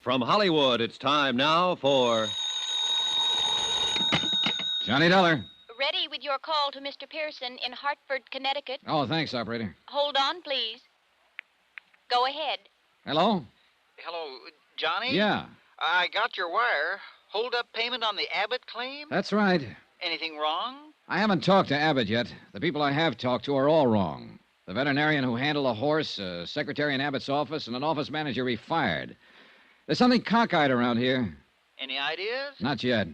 From Hollywood, it's time now for Johnny Dollar. Ready with your call to Mr. Pearson in Hartford, Connecticut. Oh, thanks, operator. Hold on, please. Go ahead. Hello? Hello, Johnny? Yeah, I got your wire. Hold up payment on the Abbott claim? that's right. Anything wrong? I haven't talked to Abbott yet. The people I have talked to are all wrong. The veterinarian who handled a horse, a secretary in Abbott's office, and an office manager he fired. There's something cockeyed around here. Any ideas? Not yet.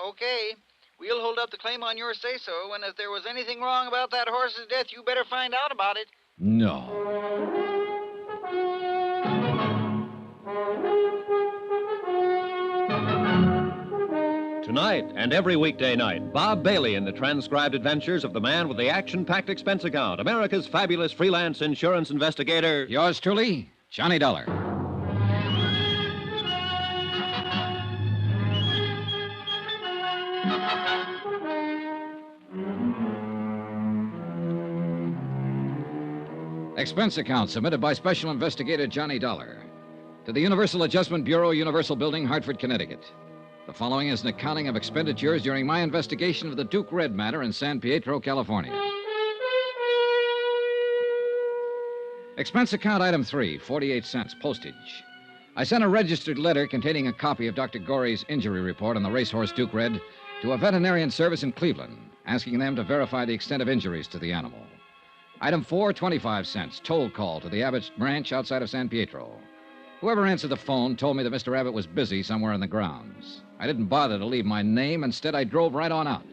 Okay. We'll hold up the claim on your say-so, and if there was anything wrong about that horse's death, you better find out about it. No. Tonight and every weekday night, Bob Bailey in the transcribed adventures of the man with the action-packed expense account, America's fabulous freelance insurance investigator. Yours truly, Johnny Dollar. Expense account submitted by Special Investigator Johnny Dollar to the Universal Adjustment Bureau, Universal Building, Hartford, Connecticut. The following is an accounting of expenditures during my investigation of the Duke Red matter in San Pietro, California. Expense account item 3, 48 cents, postage. I sent a registered letter containing a copy of Dr. Gorey's injury report on the racehorse Duke Red to a veterinarian service in Cleveland, asking them to verify the extent of injuries to the animal. Item 4, 25 cents, toll call to the Abbott's ranch outside of San Pietro. Whoever answered the phone told me that Mr. Abbott was busy somewhere in the grounds. I didn't bother to leave my name. Instead, I drove right on out.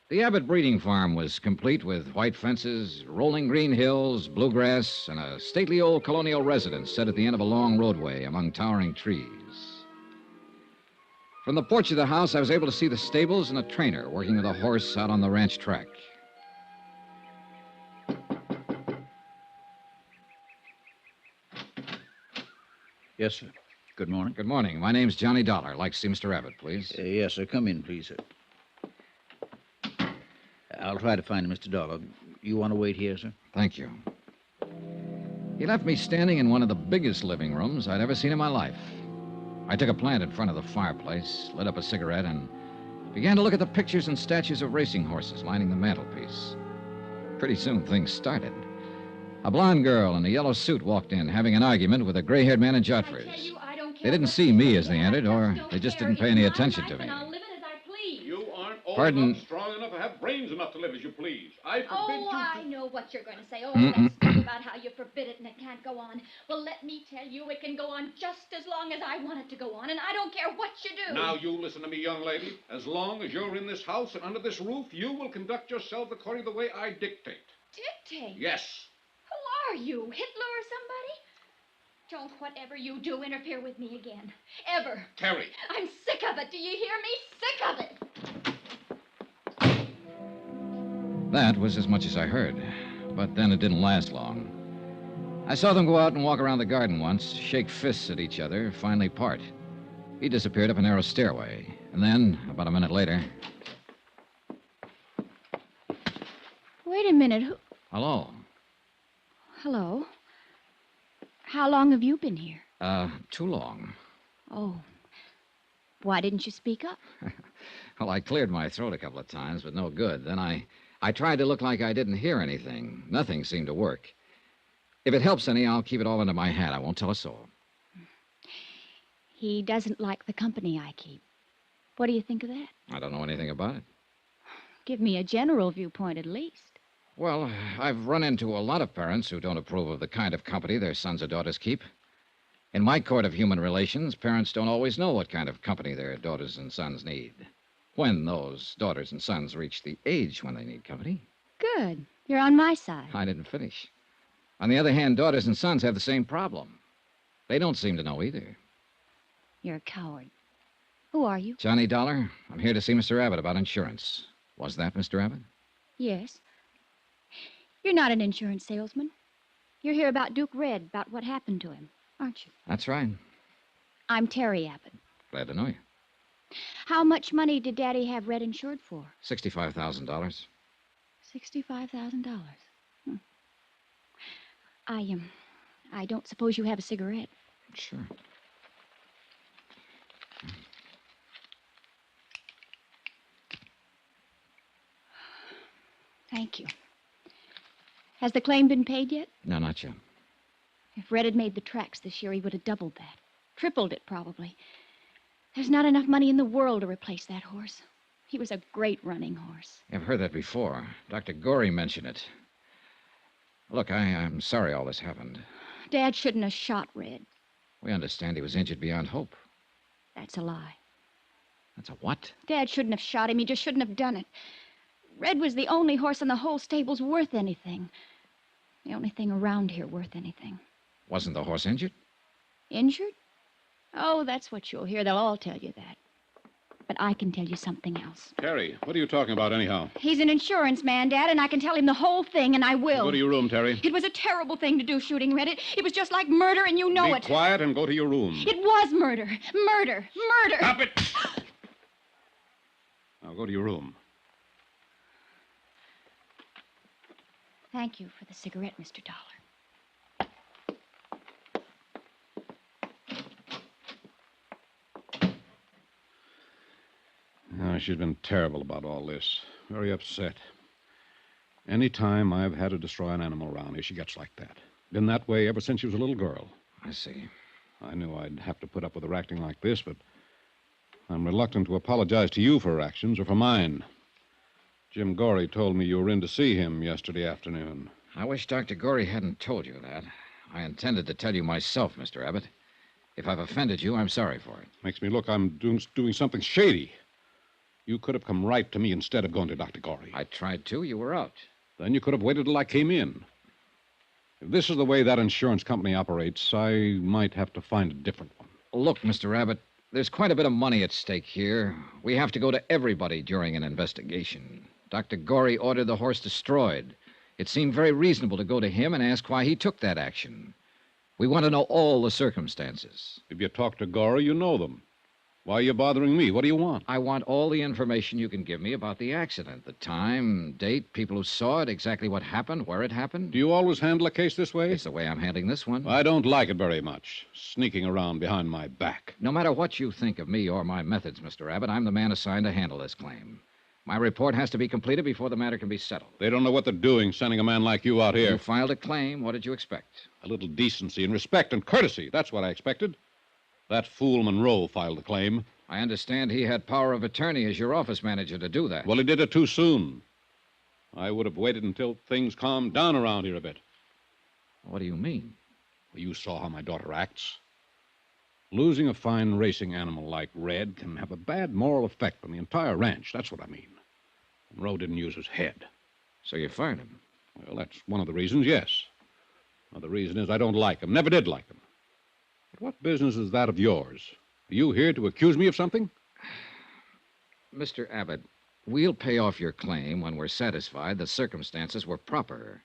The Abbott breeding farm was complete with white fences, rolling green hills, bluegrass, and a stately old colonial residence set at the end of a long roadway among towering trees. From the porch of the house, I was able to see the stables and a trainer working with a horse out on the ranch track. Yes, sir. Good morning. Good morning. My name's Johnny Dollar. I'd like to see Mr. Abbott, please. Yes, sir. Come in, please, sir. I'll try to find Mr. Dollar. You want to wait here, sir? Thank you. He left me standing in one of the biggest living rooms I'd ever seen in my life. I took a plant in front of the fireplace, lit up a cigarette, and began to look at the pictures and statues of racing horses lining the mantelpiece. Pretty soon, things started. A blonde girl in a yellow suit walked in, having an argument with a gray-haired man in jotters. They didn't see me as they entered, or they just didn't pay any attention to me. You aren't old Pardon? enough, strong enough, or have brains enough to live as you please. I forbid Oh, you I to... know what you're going to say. Oh, that stuff about how you forbid it and it can't go on. Well, let me tell you, it can go on just as long as I want it to go on, and I don't care what you do. Now, you listen to me, young lady. As long as you're in this house and under this roof, you will conduct yourself according to the way I dictate. Dictate? Yes. Who are you, Hitler or somebody? Don't whatever you do interfere with me again. Ever. Terry. I'm sick of it. Do you hear me? Sick of it. That was as much as I heard. But then it didn't last long. I saw them go out and walk around the garden once, shake fists at each other, finally part. He disappeared up a narrow stairway. And then, about a minute later... Wait a minute. Hello. Hello. How long have you been here? Too long. Oh. Why didn't you speak up? Well, I cleared my throat a couple of times, but no good. Then I tried to look like I didn't hear anything. Nothing seemed to work. If it helps any, I'll keep it all under my hat. I won't tell a soul. He doesn't like the company I keep. What do you think of that? I don't know anything about it. Give me a general viewpoint at least. Well, I've run into a lot of parents who don't approve of the kind of company their sons or daughters keep. In my court of human relations, parents don't always know what kind of company their daughters and sons need. When those daughters and sons reach the age when they need company. Good. You're on my side. I didn't finish. On the other hand, daughters and sons have the same problem. They don't seem to know either. You're a coward. Who are you? Johnny Dollar, I'm here to see Mr. Abbott about insurance. Was that Mr. Abbott? Yes. You're not an insurance salesman. You're here about Duke Red, about what happened to him, aren't you? That's right. I'm Terry Abbott. Glad to know you. How much money did Daddy have Red insured for? $65,000. $65,000. I don't suppose you have a cigarette. Sure. Thank you. Has the claim been paid yet? No, not yet. If Red had made the tracks this year, he would have doubled that. Tripled it, probably. There's not enough money in the world to replace that horse. He was a great running horse. I've heard that before. Dr. Gorey mentioned it. Look, I'm sorry all this happened. Dad shouldn't have shot Red. We understand he was injured beyond hope. That's a lie. That's a what? Dad shouldn't have shot him. He just shouldn't have done it. Red was the only horse in the whole stable's worth anything. The only thing around here worth anything. Wasn't the horse injured? Injured? Oh, that's what you'll hear. They'll all tell you that. But I can tell you something else. Terry, what are you talking about anyhow? He's an insurance man, Dad, and I can tell him the whole thing, and I will. Go to your room, Terry. It was a terrible thing to do, shooting Red. It was just like murder, and you know Be it. quiet and go to your room. It was murder. Murder. Murder. Stop it! Now go to your room. Thank you for the cigarette, Mr. Dollar. Oh, she's been terrible about all this. Very upset. Any time I've had to destroy an animal around here, she gets like that. Been that way ever since she was a little girl. I see. I knew I'd have to put up with her acting like this, but I'm reluctant to apologize to you for her actions or for mine. Jim Gorey told me you were in to see him yesterday afternoon. I wish Dr. Gorey hadn't told you that. I intended to tell you myself, Mr. Abbott. If I've offended you, I'm sorry for it. Makes me look I'm doing something shady. You could have come right to me instead of going to Dr. Gorey. I tried to. You were out. Then you could have waited till I came in. If this is the way that insurance company operates, I might have to find a different one. Look, Mr. Abbott, there's quite a bit of money at stake here. We have to go to everybody during an investigation. Dr. Gorey ordered the horse destroyed. It seemed very reasonable to go to him and ask why he took that action. We want to know all the circumstances. If you talk to Gorey, you know them. Why are you bothering me? What do you want? I want all the information you can give me about the accident. The time, date, people who saw it, exactly what happened, where it happened. Do you always handle a case this way? It's the way I'm handling this one. I don't like it very much, sneaking around behind my back. No matter what you think of me or my methods, Mr. Abbott, I'm the man assigned to handle this claim. My report has to be completed before the matter can be settled. They don't know what they're doing, sending a man like you out here. You filed a claim. What did you expect? A little decency and respect and courtesy. That's what I expected. That fool Monroe filed the claim. I understand he had power of attorney as your office manager to do that. Well, he did it too soon. I would have waited until things calmed down around here a bit. What do you mean? Well, you saw how my daughter acts. Losing a fine racing animal like Red can have a bad moral effect on the entire ranch. That's what I mean. Monroe didn't use his head. So you fired him? Well, that's one of the reasons, yes. Another reason is I don't like him. Never did like him. But what business is that of yours? Are you here to accuse me of something? Mr. Abbott, we'll pay off your claim when we're satisfied the circumstances were proper.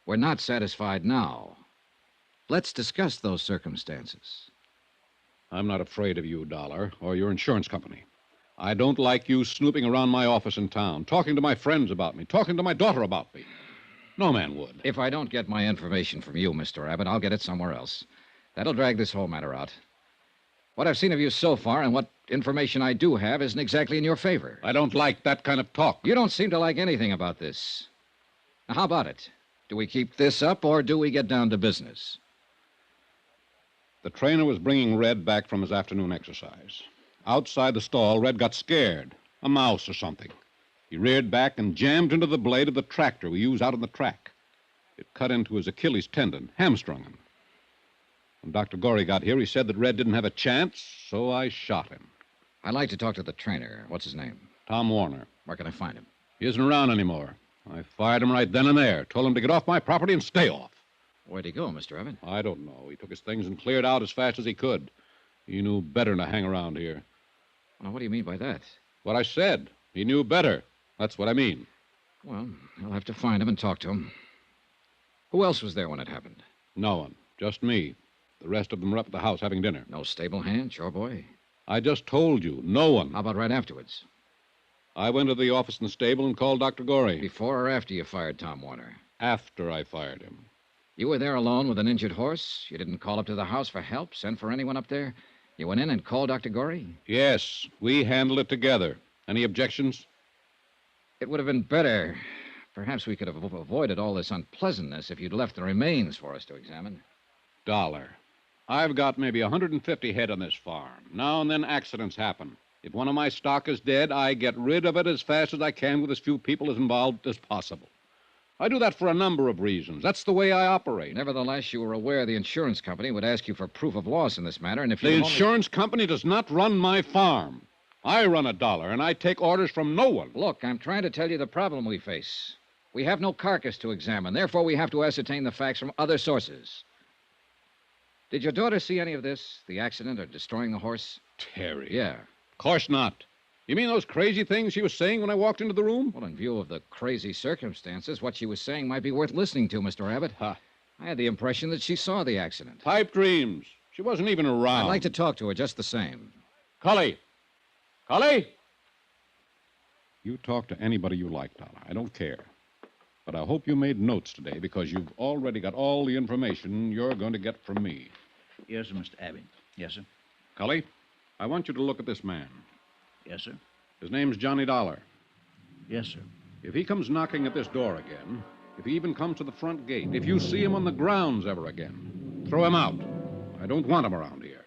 We're not satisfied now. Let's discuss those circumstances. I'm not afraid of you, Dollar, or your insurance company. I don't like you snooping around my office in town, talking to my friends about me, talking to my daughter about me. No man would. If I don't get my information from you, Mr. Abbott, I'll get it somewhere else. That'll drag this whole matter out. What I've seen of you so far and what information I do have isn't exactly in your favor. I don't like that kind of talk. You don't seem to like anything about this. Now, how about it? Do we keep this up or do we get down to business? The trainer was bringing Red back from his afternoon exercise. Outside the stall, Red got scared. A mouse or something. He reared back and jammed into the blade of the tractor we use out on the track. It cut into his Achilles tendon, hamstrung him. When Dr. Gorey got here, he said that Red didn't have a chance, so I shot him. I'd like to talk to the trainer. What's his name? Tom Warner. Where can I find him? He isn't around anymore. I fired him right then and there. Told him to get off my property and stay off. Where'd he go, Mr. Abbott? I don't know. He took his things and cleared out as fast as he could. He knew better than to hang around here. Well, what do you mean by that? What I said. He knew better. That's what I mean. Well, I'll have to find him and talk to him. Who else was there when it happened? No one. Just me. The rest of them were up at the house having dinner. No stable hand, chore boy? I just told you. No one. How about right afterwards? I went to the office in the stable and called Dr. Gorey. Before or after you fired Tom Warner? After I fired him. You were there alone with an injured horse. You didn't call up to the house for help, send for anyone up there. You went in and called Dr. Gorey? Yes, we handled it together. Any objections? It would have been better. Perhaps we could have avoided all this unpleasantness if you'd left the remains for us to examine. Dollar. I've got maybe 150 head on this farm. Now and then accidents happen. If one of my stock is dead, I get rid of it as fast as I can with as few people as involved as possible. I do that for a number of reasons. That's the way I operate. Nevertheless, you were aware the insurance company would ask you for proof of loss in this matter, and if The you insurance company does not run my farm. I run a dollar, and I take orders from no one. Look, I'm trying to tell you the problem we face. We have no carcass to examine. Therefore, we have to ascertain the facts from other sources. Did your daughter see any of this? The accident or destroying the horse? Terry. Yeah. Of course not. You mean those crazy things she was saying when I walked into the room? Well, in view of the crazy circumstances, what she was saying might be worth listening to, Mr. Abbott. Huh. I had the impression that she saw the accident. Pipe dreams. She wasn't even around. I'd like to talk to her just the same. Cully! Cully! You talk to anybody you like, Dollar. I don't care. But I hope you made notes today because you've already got all the information you're going to get from me. Yes, sir, Mr. Abbott. Yes, sir. Cully, I want you to look at this man. Yes, sir. His name's Johnny Dollar. Yes, sir. If he comes knocking at this door again, if he even comes to the front gate, if you see him on the grounds ever again, throw him out. I don't want him around here.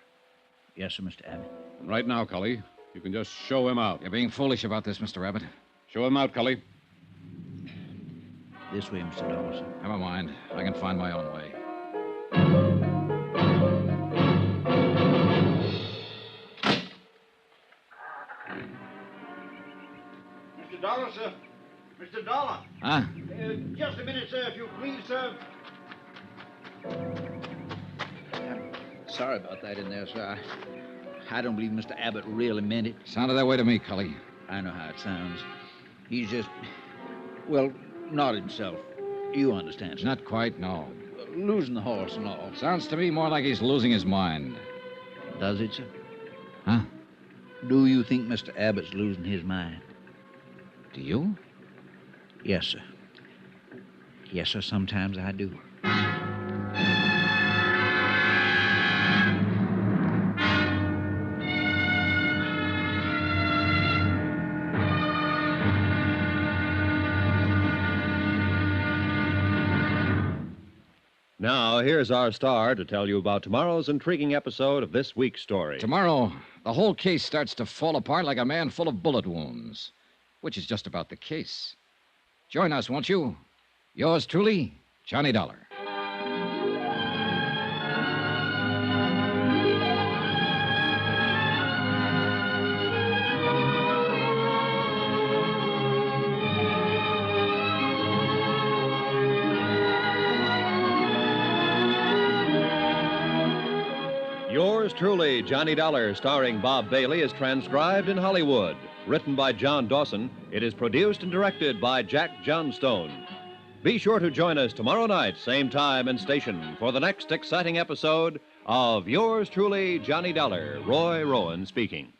Yes, sir, Mr. Abbott. And right now, Cully, you can just show him out. You're being foolish about this, Mr. Abbott. Show him out, Cully. This way, Mr. Dollar, sir. Never mind. I can find my own way. Mr. Dollar, sir. Mr. Dollar. Huh? Just a minute, sir, if you please, sir. Sorry about that in there, sir. I don't believe Mr. Abbott really meant it. Sounded that way to me, Cully. I know how it sounds. He's just, well, not himself. You understand, sir. Not quite, no. Losing the horse and all. Sounds to me more like he's losing his mind. Does it, sir? Huh? Do you think Mr. Abbott's losing his mind? Do you? Yes, sir. Yes, sir, sometimes I do. Now, here's our star to tell you about tomorrow's intriguing episode of this week's story. Tomorrow, the whole case starts to fall apart like a man full of bullet wounds, which is just about the case. Join us, won't you? Yours truly, Johnny Dollar. Yours truly, Johnny Dollar, starring Bob Bailey, is transcribed in Hollywood. Written by John Dawson, it is produced and directed by Jack Johnstone. Be sure to join us tomorrow night, same time and station, for the next exciting episode of Yours truly, Johnny Dollar. Roy Rowan speaking.